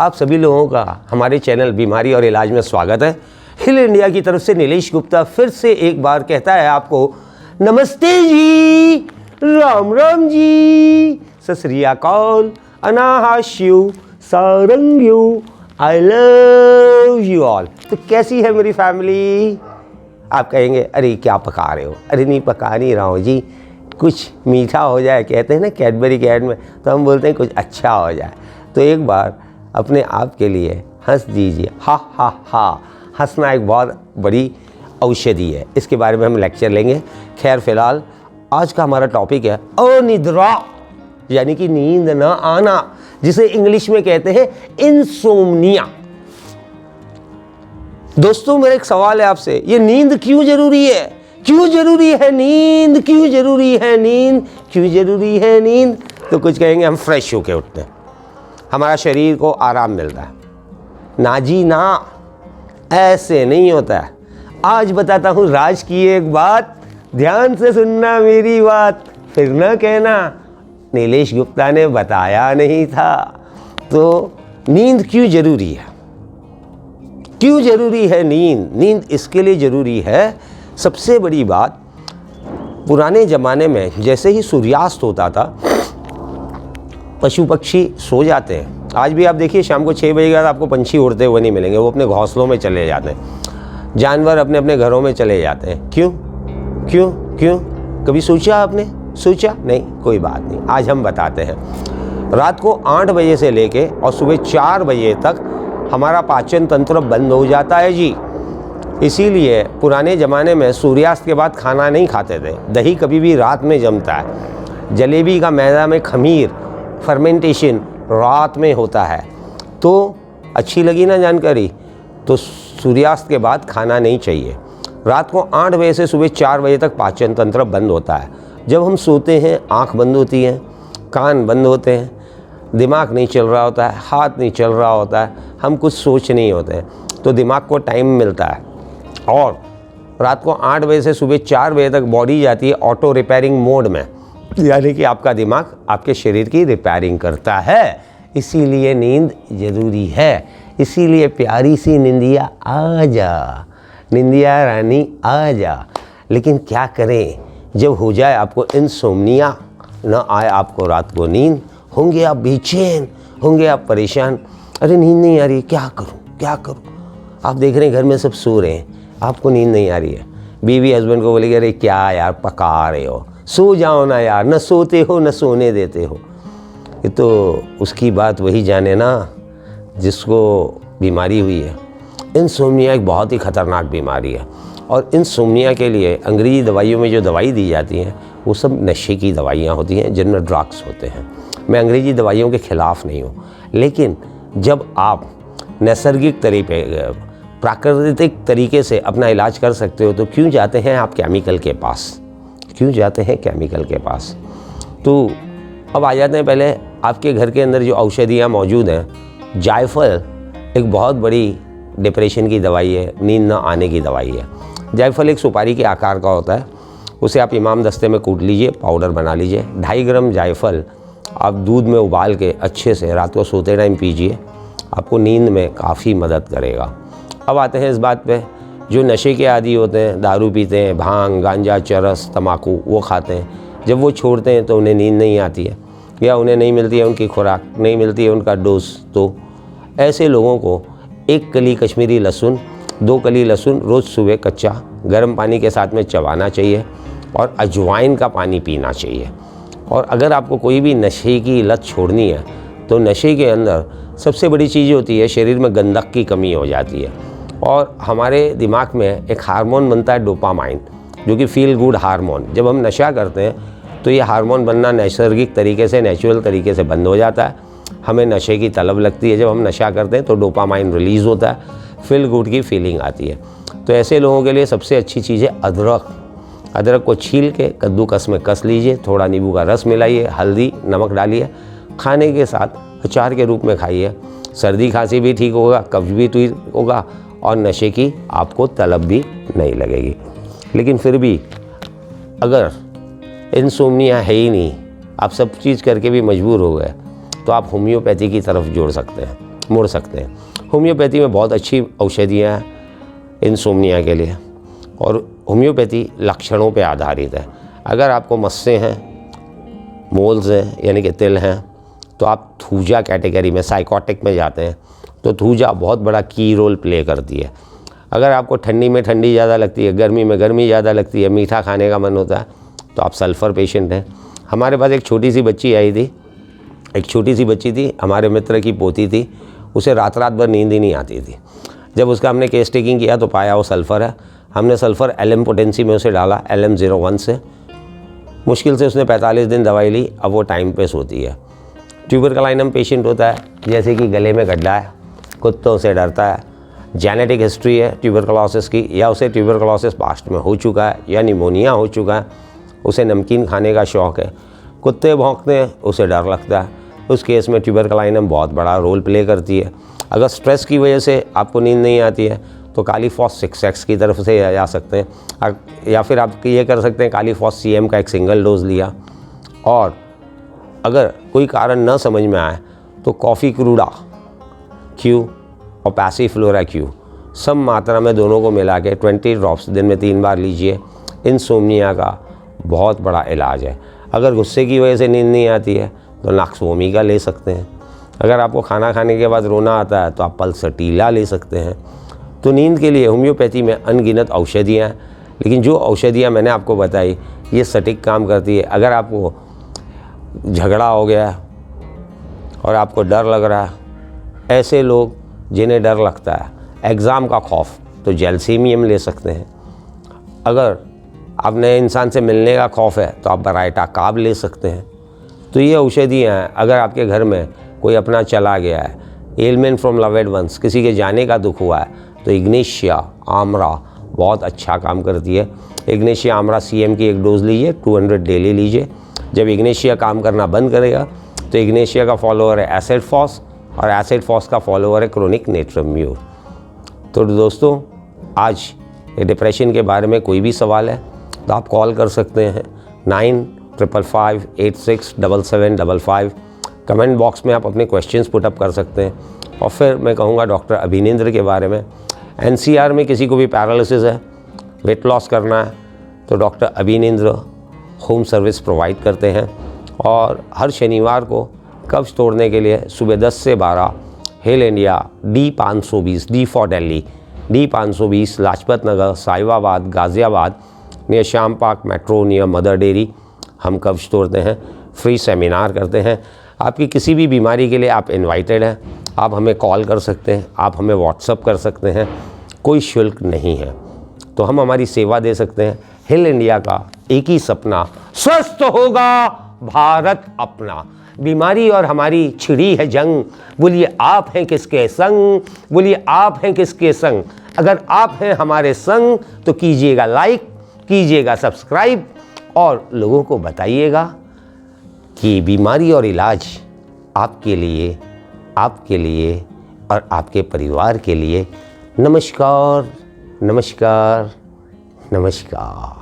आप सभी लोगों का हमारे चैनल बीमारी और इलाज में स्वागत है। हिल इंडिया की तरफ से नीलेश गुप्ता फिर से एक बार कहता है आपको नमस्ते जी, राम राम जी, सत श्री अकाल, अनाहास्यु, सारंग्यु, आई लव यू ऑल। तो कैसी है मेरी फैमिली? आप कहेंगे अरे क्या पका रहे हो? अरे नहीं पका नहीं रहा हूँ जी, कुछ मीठा हो जाए, कहते हैं ना कैडबरी कैड में, तो हम बोलते हैं कुछ अच्छा हो जाए। तो एक बार अपने आप के लिए हंस दीजिए। हा हा हा, हंसना एक बहुत बड़ी औषधि है, इसके बारे में हम लेक्चर लेंगे। खैर फिलहाल आज का हमारा टॉपिक है अनिद्रा, यानी कि नींद न आना, जिसे इंग्लिश में कहते हैं इंसोम्निया। दोस्तों मेरा एक सवाल है आपसे, ये नींद क्यों जरूरी है? क्यों जरूरी है नींद? क्यों जरूरी है नींद? क्यों जरूरी है नींद? तो कुछ कहेंगे हम फ्रेश होके उठते हैं, हमारा शरीर को आराम मिलता है। ना जी ना, ऐसे नहीं होता है। आज बताता हूँ राज की एक बात, ध्यान से सुनना मेरी बात, फिर न कहना नीलेश गुप्ता ने बताया नहीं था। तो नींद क्यों जरूरी है? क्यों जरूरी है नींद? नींद इसके लिए जरूरी है, सबसे बड़ी बात, पुराने ज़माने में जैसे ही सूर्यास्त होता था पशु पक्षी सो जाते हैं। आज भी आप देखिए शाम को 6 बजे के बाद आपको पंछी उड़ते हुए नहीं मिलेंगे, वो अपने घोंसलों में चले जाते हैं, जानवर अपने अपने घरों में चले जाते हैं। क्यों क्यों क्यों? कभी सोचा आपने? सोचा नहीं? कोई बात नहीं, आज हम बताते हैं। रात को 8 बजे से लेके और सुबह 4 बजे तक हमारा पाचन तंत्र बंद हो जाता है जी। इसीलिए पुराने ज़माने में सूर्यास्त के बाद खाना नहीं खाते थे। दही कभी भी रात में जमता है, जलेबी का मैदा में खमीर फर्मेंटेशन रात में होता है। तो अच्छी लगी ना जानकारी? तो सूर्यास्त के बाद खाना नहीं चाहिए। रात को 8 बजे से सुबह 4 बजे तक पाचन तंत्र बंद होता है। जब हम सोते हैं आँख बंद होती है, कान बंद होते हैं, दिमाग नहीं चल रहा होता है, हाथ नहीं चल रहा होता है, हम कुछ सोच नहीं होते हैं, तो दिमाग को टाइम मिलता है। और रात को 8 बजे से सुबह 4 बजे तक बॉडी जाती है ऑटो रिपेयरिंग मोड में, यानी कि आपका दिमाग आपके शरीर की रिपेयरिंग करता है। इसीलिए नींद ज़रूरी है। इसीलिए प्यारी सी निंदिया आ जा, निंदिया रानी आ जा। लेकिन क्या करें जब हो जाए आपको इंसोम्निया, न आए आपको रात को नींद, होंगे आप बेचैन, होंगे आप परेशान। अरे नींद नहीं आ रही, क्या करूं क्या करूं? आप देख रहे हैं घर में सब सो रहे हैं, आपको नींद नहीं आ रही है। बीवी हस्बैंड को बोलेगी अरे क्या यार पका रहे हो, सो जाओ ना यार, न सोते हो न सोने देते हो। ये तो उसकी बात वही जाने ना जिसको बीमारी हुई है। इंसोम्निया एक बहुत ही ख़तरनाक बीमारी है, और इंसोम्निया के लिए अंग्रेजी दवाइयों में जो दवाई दी जाती हैं वो सब नशे की दवाइयाँ होती हैं, जिनमें ड्रग्स होते हैं। मैं अंग्रेजी दवाइयों के ख़िलाफ़ नहीं हूँ, लेकिन जब आप नैसर्गिक तरीके, प्राकृतिक तरीके से अपना इलाज कर सकते हो तो क्यों जाते हैं आप केमिकल के पास? क्यों जाते हैं केमिकल के पास? तो अब आ जाते हैं पहले आपके घर के अंदर जो औषधियाँ मौजूद हैं। जायफल एक बहुत बड़ी डिप्रेशन की दवाई है, नींद न आने की दवाई है। जायफल एक सुपारी के आकार का होता है, उसे आप इमाम दस्ते में कूट लीजिए, पाउडर बना लीजिए। 2.5 ग्राम जायफल आप दूध में उबाल के अच्छे से रात को सोते टाइम पीजिए, आपको नींद में काफ़ी मदद करेगा। अब आते हैं इस बात पे, जो नशे के आदी होते हैं, दारू पीते हैं, भांग गांजा चरस तम्बाकू वो खाते हैं, जब वो छोड़ते हैं तो उन्हें नींद नहीं आती है, या उन्हें नहीं मिलती है उनकी खुराक, नहीं मिलती है उनका डोज। तो ऐसे लोगों को 1 कली कश्मीरी लहसुन, 2 कली लहसुन रोज़ सुबह कच्चा गर्म पानी के साथ में चबाना चाहिए, और अजवाइन का पानी पीना चाहिए। और अगर आपको कोई भी नशे की लत छोड़नी है तो नशे के अंदर सबसे बड़ी चीज़ होती है, शरीर में गंधक की कमी हो जाती है, और हमारे दिमाग में एक हार्मोन बनता है डोपामाइन, जो कि फील गुड हार्मोन। जब हम नशा करते हैं तो ये हार्मोन बनना नैसर्गिक तरीके से, नेचुरल तरीके से बंद हो जाता है। हमें नशे की तलब लगती है, जब हम नशा करते हैं तो डोपामाइन रिलीज़ होता है, फील गुड की फीलिंग आती है। तो ऐसे लोगों के लिए सबसे अच्छी चीज़ है अदरक। अदरक को छील के कद्दूकस में कस लीजिए, थोड़ा नींबू का रस मिलाइए, हल्दी नमक डालिए, खाने के साथ अचार के रूप में खाइए। सर्दी खांसी भी ठीक होगा, कब्ज भी ठीक होगा, और नशे की आपको तलब भी नहीं लगेगी। लेकिन फिर भी अगर इंसोम्निया है ही नहीं, आप सब चीज़ करके भी मजबूर हो गए, तो आप होम्योपैथी की तरफ जोड़ सकते हैं। मुड़ सकते हैं। होम्योपैथी में बहुत अच्छी औषधियाँ हैं इंसोम्निया के लिए, और होम्योपैथी लक्षणों पे आधारित है। अगर आपको मस्से हैं, मोल्स हैं यानी कि तिल हैं, तो आप थूजा कैटेगरी में, साइकोटिक में जाते हैं, तो थूजा बहुत बड़ा की रोल प्ले करती है। अगर आपको ठंडी में ठंडी ज़्यादा लगती है, गर्मी में गर्मी ज़्यादा लगती है, मीठा खाने का मन होता है, तो आप सल्फ़र पेशेंट हैं। हमारे पास एक छोटी सी बच्ची आई थी, एक छोटी सी बच्ची थी, हमारे मित्र की पोती थी, उसे रात रात भर नींद ही नहीं आती थी। जब उसका हमने केस टेकिंग किया तो पाया वो सल्फ़र है। हमने सल्फ़र LM पोटेंसी में उसे डाला, LM01 से। मुश्किल से उसने 45 दिन दवाई ली, अब वो टाइम पे सोती है। ट्यूबरकलाइनम पेशेंट होता है, जैसे कि गले में गड्ढा है, कुत्तों से डरता है, जेनेटिक हिस्ट्री है ट्यूबरकुलोसिस की, या उसे ट्यूबरकुलोसिस पास्ट में हो चुका है या निमोनिया हो चुका है, उसे नमकीन खाने का शौक़ है, कुत्ते भौंकते हैं, उसे डर लगता है, उस केस में ट्यूबरकलाइनम बहुत बड़ा रोल प्ले करती है। अगर स्ट्रेस की वजह से आपको नींद नहीं आती है तो कालीफॉस 6X की तरफ से जा सकते हैं, या फिर आप ये कर सकते हैं कालीफॉस CM का एक सिंगल डोज लिया। और अगर कोई कारण न समझ में आए तो कॉफ़ी क्रूडा क्यू और पैसिफ्लोरा क्यू सब मात्रा में दोनों को मिला के 20 ड्रॉप्स दिन में 3 बार लीजिए। इंसोम्निया का बहुत बड़ा इलाज है। अगर गुस्से की वजह से नींद नहीं आती है तो नाक्सवोमी का ले सकते हैं। अगर आपको खाना खाने के बाद रोना आता है तो आप पल्सटीला ले सकते हैं। तो नींद के लिए होम्योपैथी में अनगिनत औषधियाँ हैं, लेकिन जो औषधियाँ मैंने आपको बताई ये सटीक काम करती है। अगर आपको झगड़ा हो गया है और आपको डर लग रहा है, ऐसे लोग जिन्हें डर लगता है, एग्ज़ाम का खौफ, तो जेलसीमियम ले सकते हैं। अगर आप नए इंसान से मिलने का खौफ है तो आप बराइटा काब ले सकते हैं। तो ये औषधियाँ हैं। अगर आपके घर में कोई अपना चला गया है, एलमेंट फ्रॉम लवेड वंस, किसी के जाने का दुख हुआ है, तो इग्नेशिया आमरा बहुत अच्छा काम करती है। इग्नेशिया आमरा CM की एक डोज लीजिए, 200 डेली लीजिए। जब इग्नेशिया काम करना बंद करेगा तो इग्नेशिया का फॉलोअर है एसिड फॉस, और एसिड फॉस का फॉलोअर है क्रोनिक नेट्रम्यूर। तो दोस्तों, आज ये डिप्रेशन के बारे में कोई भी सवाल है तो आप कॉल कर सकते हैं 9555867755। कमेंट बॉक्स में आप अपने क्वेश्चंस पुटअप कर सकते हैं। और फिर मैं कहूँगा डॉक्टर अभिनेंद्र के बारे में। NCR में किसी को भी पैरालिसिस है, वेट लॉस करना है, तो डॉक्टर अभिनेंद्र होम सर्विस प्रोवाइड करते हैं। और हर शनिवार को कब्ज़ तोड़ने के लिए सुबह 10 से 12 heal India D520, D for Delhi, D520 Lajpat Nagar, Sahibabad, Ghaziabad, near Shyam park metro, near mother dairy, हम कब्ज़ तोड़ते हैं। फ्री सेमिनार करते हैं। आपकी किसी भी बीमारी के लिए आप इनवाइटेड हैं। आप हमें कॉल कर सकते हैं, आप हमें व्हाट्सअप कर सकते हैं, कोई शुल्क नहीं है। तो हम हमारी सेवा दे सकते हैं। हिल इंडिया का एक ही सपना, स्वस्थ होगा भारत अपना। बीमारी और हमारी छिड़ी है जंग, बोलिए आप हैं किसके संग, बोलिए आप हैं किसके संग। अगर आप हैं हमारे संग तो कीजिएगा लाइक, कीजिएगा सब्सक्राइब, और लोगों को बताइएगा कि बीमारी और इलाज आपके लिए और आपके परिवार के लिए। नमस्कार, नमस्कार, नमस्कार।